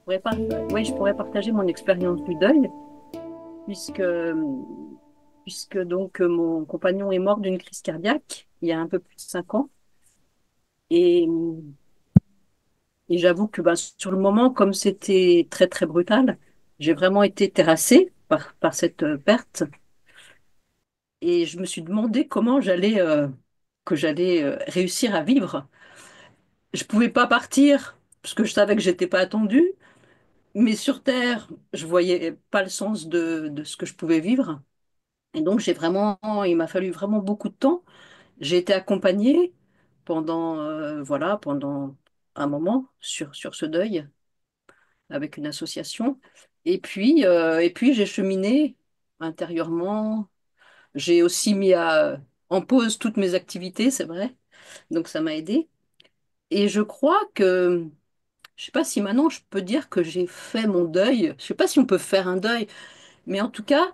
Oui, je pourrais partager mon expérience du deuil, puisque, puisque donc mon compagnon est mort d'une crise cardiaque il y a un peu plus de 5 ans. Et, et j'avoue que bah, sur le moment, comme c'était très très brutal, j'ai vraiment été terrassée par cette perte. Et je me suis demandé comment j'allais réussir à vivre. Je pouvais pas partir parce que je savais que j'étais pas attendue, mais sur Terre, je voyais pas le sens de ce que je pouvais vivre. Et donc, il m'a fallu vraiment beaucoup de temps. J'ai été accompagnée pendant un moment sur ce deuil avec une association. Et puis j'ai cheminé intérieurement. J'ai aussi en pause toutes mes activités, c'est vrai. Donc, ça m'a aidé. Et je crois que, je sais pas si maintenant je peux dire que j'ai fait mon deuil. Je sais pas si on peut faire un deuil, mais en tout cas,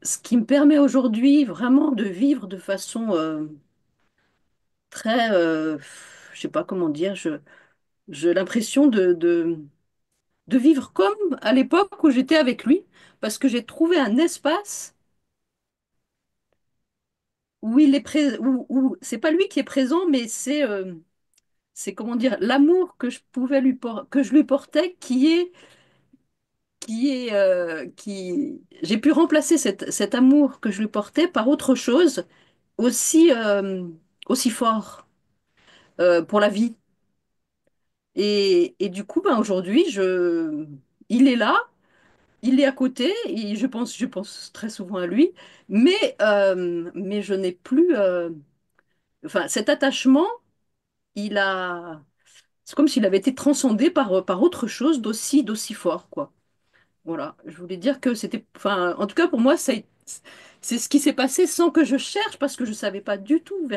ce qui me permet aujourd'hui vraiment de vivre de façon très, je sais pas comment dire, j'ai l'impression de vivre comme à l'époque où j'étais avec lui, parce que j'ai trouvé un espace où il est présent, où c'est pas lui qui est présent, mais c'est comment dire, l'amour que que je lui portais j'ai pu remplacer cet amour que je lui portais par autre chose aussi, aussi fort pour la vie. Et du coup, ben, aujourd'hui, il est là, il est à côté, et je pense très souvent à lui, mais je n'ai plus, enfin, cet attachement, c'est comme s'il avait été transcendé par autre chose d'aussi fort, quoi. Voilà, je voulais dire que enfin, en tout cas pour moi, c'est ce qui s'est passé sans que je cherche, parce que je savais pas du tout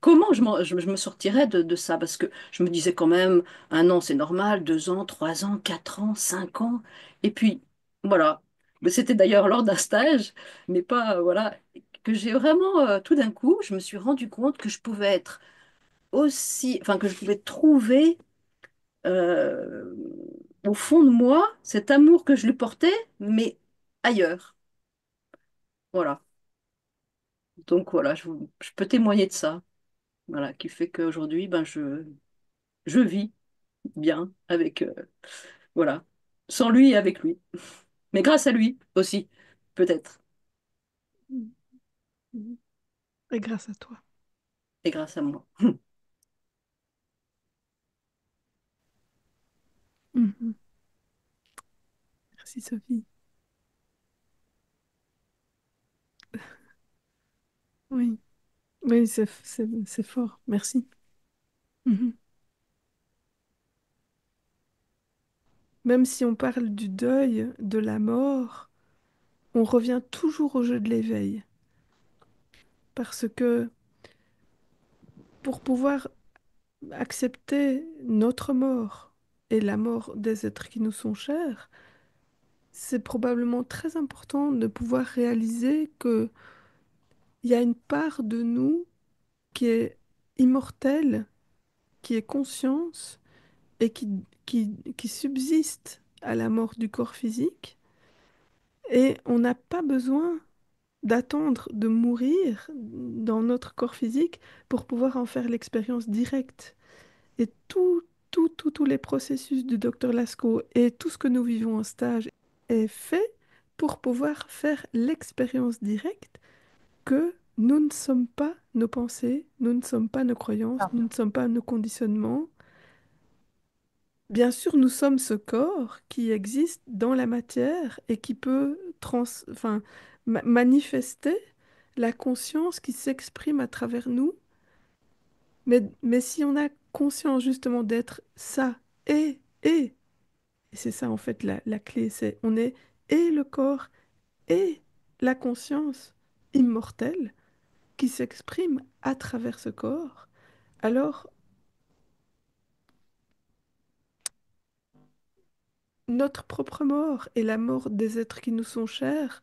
comment je me sortirais de ça, parce que je me disais quand même, 1 an c'est normal, 2 ans, 3 ans, 4 ans, 5 ans, et puis voilà. Mais c'était d'ailleurs lors d'un stage, mais pas, voilà, que j'ai vraiment, tout d'un coup, je me suis rendu compte que je pouvais être enfin que je pouvais trouver euh, au fond de moi cet amour que je lui portais, mais ailleurs. Voilà. Donc voilà, je peux témoigner de ça. Voilà, qui fait qu'aujourd'hui, ben, je vis bien avec, voilà, sans lui et avec lui. Mais grâce à lui aussi, peut-être, Mhm. Mhm. Et grâce à toi. et grâce à moi. Mhm. Merci Sophie. Oui, oui, c'est fort. Merci. Mhm. Même si on parle du deuil, de la mort, on revient toujours au jeu de l'éveil. Parce que pour pouvoir accepter notre mort et la mort des êtres qui nous sont chers, c'est probablement très important de pouvoir réaliser que il y a une part de nous qui est immortelle, qui est conscience et qui subsiste à la mort du corps physique. Et on n'a pas besoin d'attendre de mourir dans notre corps physique pour pouvoir en faire l'expérience directe. Et tous les processus du docteur Lascaux et tout ce que nous vivons en stage est fait pour pouvoir faire l'expérience directe que nous ne sommes pas nos pensées, nous ne sommes pas nos croyances, nous ne sommes pas nos conditionnements. Bien sûr, nous sommes ce corps qui existe dans la matière et qui peut manifester la conscience qui s'exprime à travers nous. Mais si on a conscience justement d'être ça et c'est ça en fait la clé, c'est on est et le corps et la conscience immortelle qui s'exprime à travers ce corps, alors notre propre mort et la mort des êtres qui nous sont chers,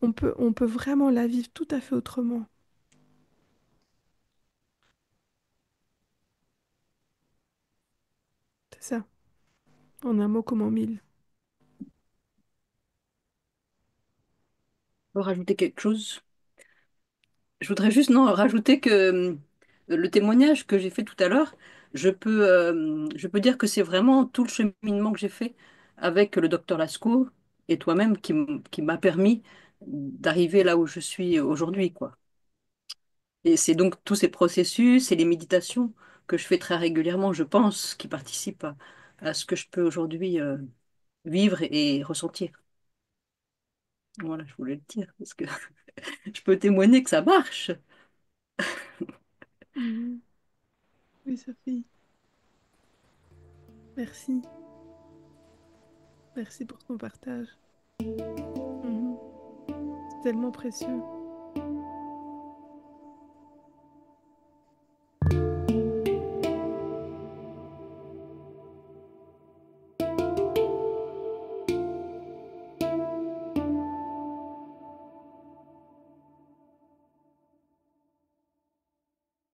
on peut vraiment la vivre tout à fait autrement. C'est ça. En un mot comme en mille. Faut rajouter quelque chose. Je voudrais juste non, rajouter que le témoignage que j'ai fait tout à l'heure, je peux dire que c'est vraiment tout le cheminement que j'ai fait avec le docteur Lascaux et toi-même qui m'a permis d'arriver là où je suis aujourd'hui, quoi. Et c'est donc tous ces processus et les méditations que je fais très régulièrement, je pense, qui participent à ce que je peux aujourd'hui vivre et ressentir. Voilà, je voulais le dire, parce que je peux témoigner que ça marche. Mhm. Oui, Sophie, merci. Merci pour ton partage. Mhm. C'est tellement précieux.